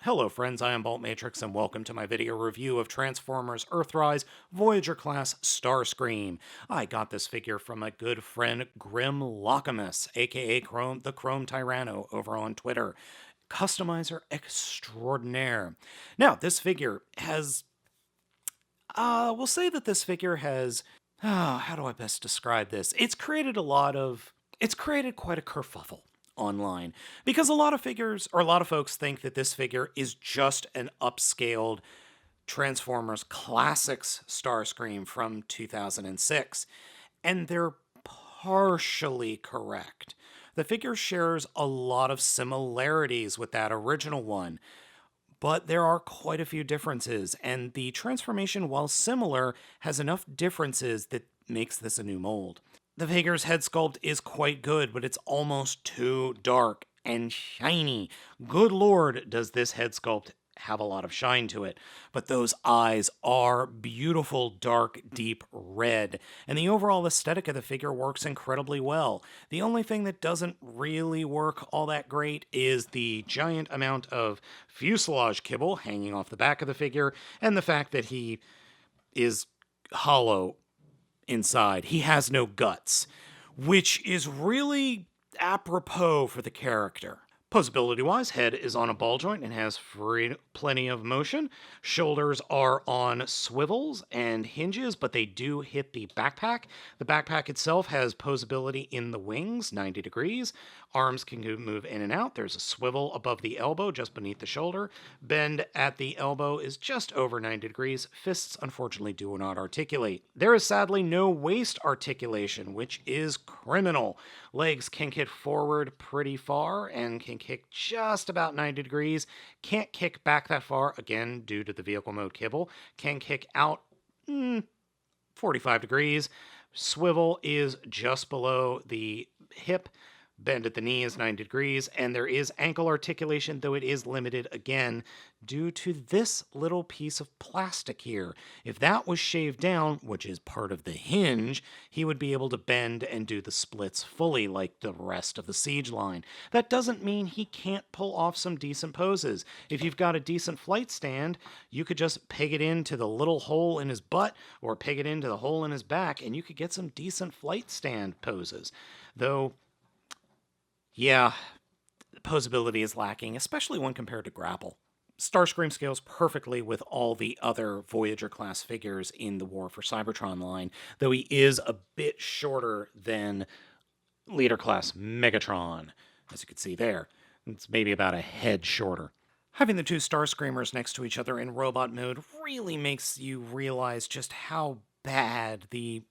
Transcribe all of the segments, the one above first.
Hello friends, I am Baltmatrix and welcome to my video review of Transformers Earthrise Voyager class Starscream. I got this figure from my good friend Grim Lockamus, aka the Chrome Tyranno over on Twitter. Customizer extraordinaire. Now, this figure has we'll say that this figure has how do I best describe this? It's created quite a kerfuffle online because a lot of folks think that this figure is just an upscaled Transformers Classics Starscream from 2006, and they're partially correct. The figure shares a lot of similarities with that original one, but there are quite a few differences, and the transformation, while similar, has enough differences that makes this a new mold. The figure's head sculpt is quite good, but it's almost too dark and shiny. Good lord, does this head sculpt have a lot of shine to it. But those eyes are beautiful, dark, deep red, and the overall aesthetic of the figure works incredibly well. The only thing that doesn't really work all that great is the giant amount of fuselage kibble hanging off the back of the figure, and the fact that he is hollow inside. He has no guts, which is really apropos for the character. Posability-wise, head is on a ball joint and has plenty of motion. Shoulders are on swivels and hinges, but they do hit the backpack. The backpack itself has posability in the wings, 90 degrees. Arms can move in and out. There's a swivel above the elbow, just beneath the shoulder. Bend at the elbow is just over 90 degrees. Fists, unfortunately, do not articulate. There is sadly no waist articulation, which is criminal. Legs can kick forward pretty far and can kick just about 90 degrees. Can't kick back that far, again, due to the vehicle mode kibble. Can kick out 45 degrees. Swivel is just below the hip. Bend at the knee is 90 degrees, and there is ankle articulation, though it is limited again due to this little piece of plastic here. If that was shaved down, which is part of the hinge, he would be able to bend and do the splits fully like the rest of the siege line. That doesn't mean he can't pull off some decent poses. If you've got a decent flight stand, you could just peg it into the little hole in his butt or peg it into the hole in his back, and you could get some decent flight stand poses. Though, yeah, posability is lacking, especially when compared to Grapple. Starscream scales perfectly with all the other Voyager-class figures in the War for Cybertron line, though he is a bit shorter than Leader-class Megatron, as you can see there. It's maybe about a head shorter. Having the two Starscreamers next to each other in robot mode really makes you realize just how bad the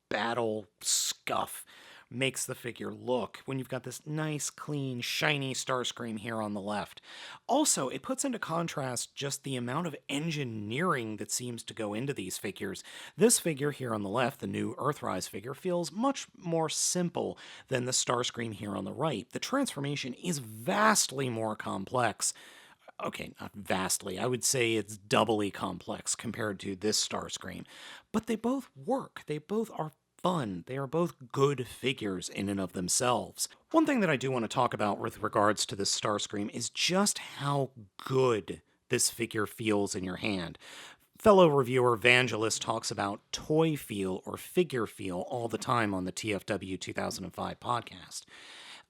battle scuff makes the figure look when you've got this nice, clean, shiny Starscream here on the left. Also, it puts into contrast just the amount of engineering that seems to go into these figures. This figure here on the left, the new Earthrise figure, feels much more simple than the Starscream here on the right. The transformation is vastly more complex. Okay, not vastly. I would say it's doubly complex compared to this Starscream. But they both work. They both are fun. They are both good figures in and of themselves. One thing that I do want to talk about with regards to this Starscream is just how good this figure feels in your hand. Fellow reviewer Vangelis talks about toy feel or figure feel all the time on the TFW 2005 podcast.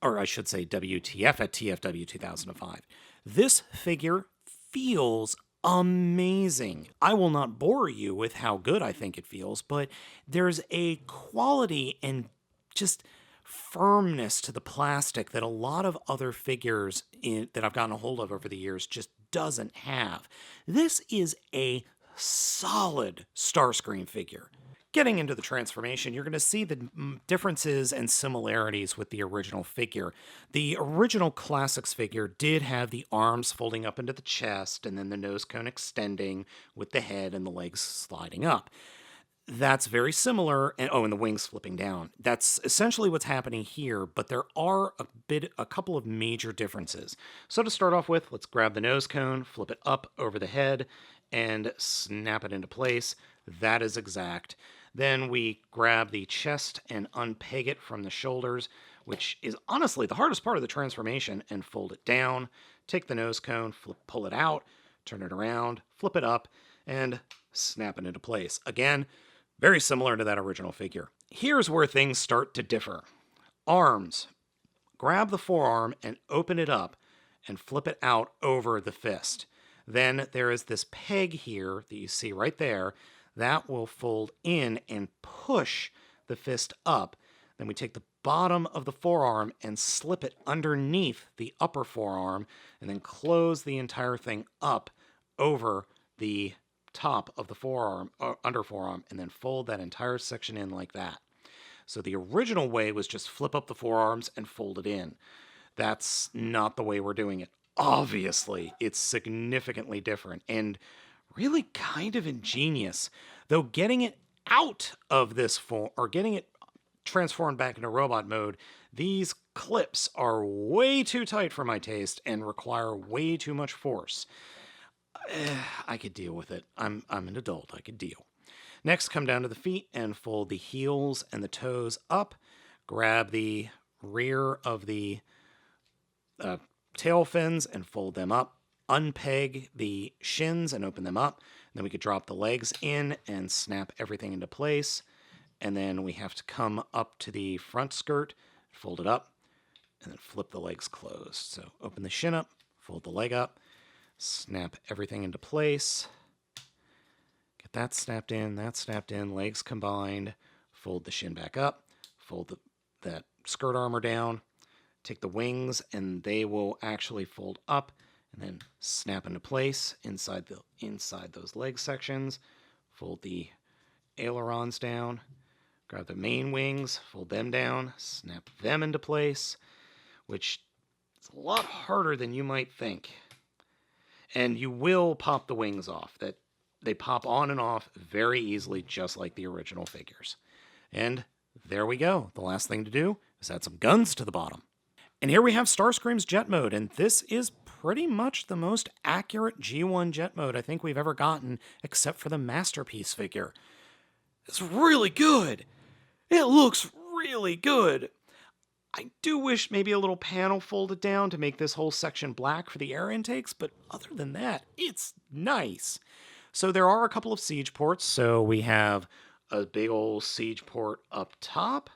Or I should say WTF at TFW 2005. This figure feels amazing. I will not bore you with how good I think it feels, but there's a quality and just firmness to the plastic that a lot of other figures that I've gotten a hold of over the years just doesn't have. This is a solid Starscream figure. Getting into the transformation, you're going to see the differences and similarities with the original figure. The original Classics figure did have the arms folding up into the chest and then the nose cone extending with the head and the legs sliding up. That's very similar, and the wings flipping down. That's essentially what's happening here, but there are a couple of major differences. So to start off with, let's grab the nose cone, flip it up over the head, and snap it into place. That is exact. Then we grab the chest and unpeg it from the shoulders, which is honestly the hardest part of the transformation, and fold it down take the nose cone, pull it out, turn it around, flip it up, and snap it into place. Again, very similar to that original figure. Here's where things start to differ. Arms. Grab the forearm and open it up and flip it out over the fist. Then there is this peg here that you see right there that will fold in and push the fist up. Then we take the bottom of the forearm and slip it underneath the upper forearm and then close the entire thing up over the top of the forearm, under forearm, and then fold that entire section in like that. So the original way was just flip up the forearms and fold it in. That's not the way we're doing it. Obviously, it's significantly different and really kind of ingenious. Though getting it out of this form, or getting it transformed back into robot mode, these clips are way too tight for my taste and require way too much force. I could deal with it. I'm an adult. I could deal. Next, come down to the feet and fold the heels and the toes up. Grab the rear of the tail fins and fold them up. Unpeg the shins and open them up. Then we could drop the legs in and snap everything into place. And then we have to come up to the front skirt, fold it up, and then flip the legs closed. So open the shin up, fold the leg up, snap everything into place. Get that snapped in, legs combined, fold the shin back up, fold that skirt armor down, take the wings, and they will actually fold up and then snap into place inside those leg sections. Fold the ailerons down, grab the main wings, fold them down, snap them into place, which is a lot harder than you might think. And you will pop the wings off. That they pop on and off very easily, just like the original figures. And there we go. The last thing to do is add some guns to the bottom. And here we have Starscream's jet mode, and this is pretty much the most accurate G1 jet mode I think we've ever gotten, except for the Masterpiece figure. It's really good. It looks really good. I do wish maybe a little panel folded down to make this whole section black for the air intakes, but other than that, it's nice. So there are a couple of siege ports. So we have a big old siege port up top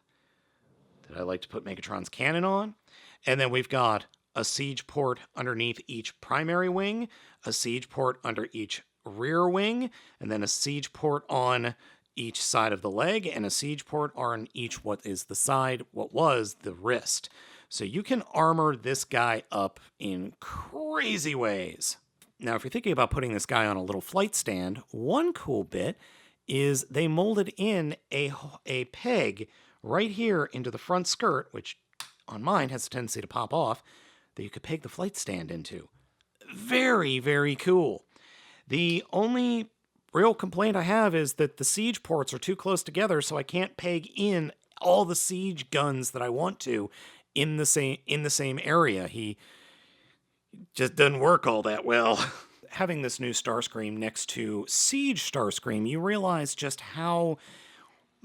that I like to put Megatron's cannon on. And then we've got a siege port underneath each primary wing, a siege port under each rear wing, and then a siege port on each side of the leg, and a siege port on each what was the wrist. So you can armor this guy up in crazy ways. Now, if you're thinking about putting this guy on a little flight stand, one cool bit is they molded in a peg right here into the front skirt, which on mine has a tendency to pop off, that you could peg the flight stand into. Very, very cool. The only real complaint I have is that the siege ports are too close together, so I can't peg in all the siege guns that I want to in the same area. He just doesn't work all that well. Having this new Starscream next to Siege Starscream, you realize just how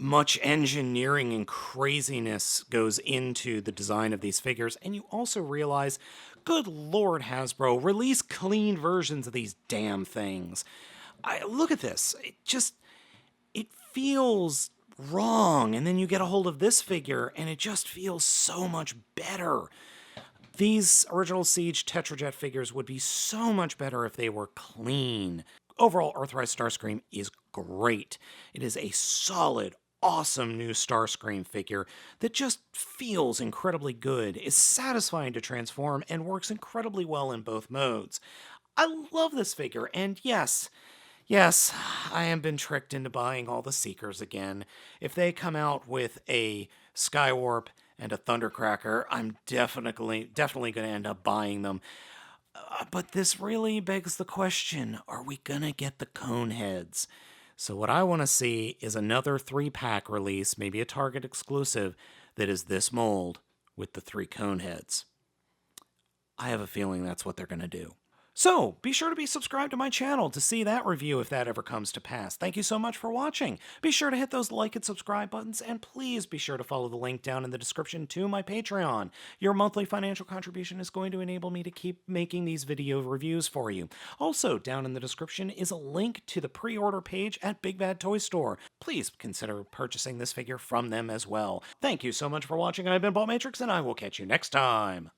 much engineering and craziness goes into the design of these figures, and you also realize, good Lord, Hasbro, release clean versions of these damn things. Look at this. It feels wrong, and then you get a hold of this figure, and it just feels so much better. These original Siege Tetrajet figures would be so much better if they were clean. Overall, Earthrise Starscream is great. It is a solid, awesome new Starscream figure that just feels incredibly good, is satisfying to transform, and works incredibly well in both modes. I love this figure, and yes, I have been tricked into buying all the Seekers again. If they come out with a Skywarp and a Thundercracker, I'm definitely going to end up buying them. But this really begs the question, are we going to get the cone heads? So what I want to see is another 3-pack release, maybe a Target exclusive, that is this mold with the 3 cone heads. I have a feeling that's what they're going to do. So, be sure to be subscribed to my channel to see that review if that ever comes to pass. Thank you so much for watching. Be sure to hit those like and subscribe buttons, and please be sure to follow the link down in the description to my Patreon. Your monthly financial contribution is going to enable me to keep making these video reviews for you. Also, down in the description is a link to the pre-order page at Big Bad Toy Store. Please consider purchasing this figure from them as well. Thank you so much for watching. I've been Baltmatrix, and I will catch you next time.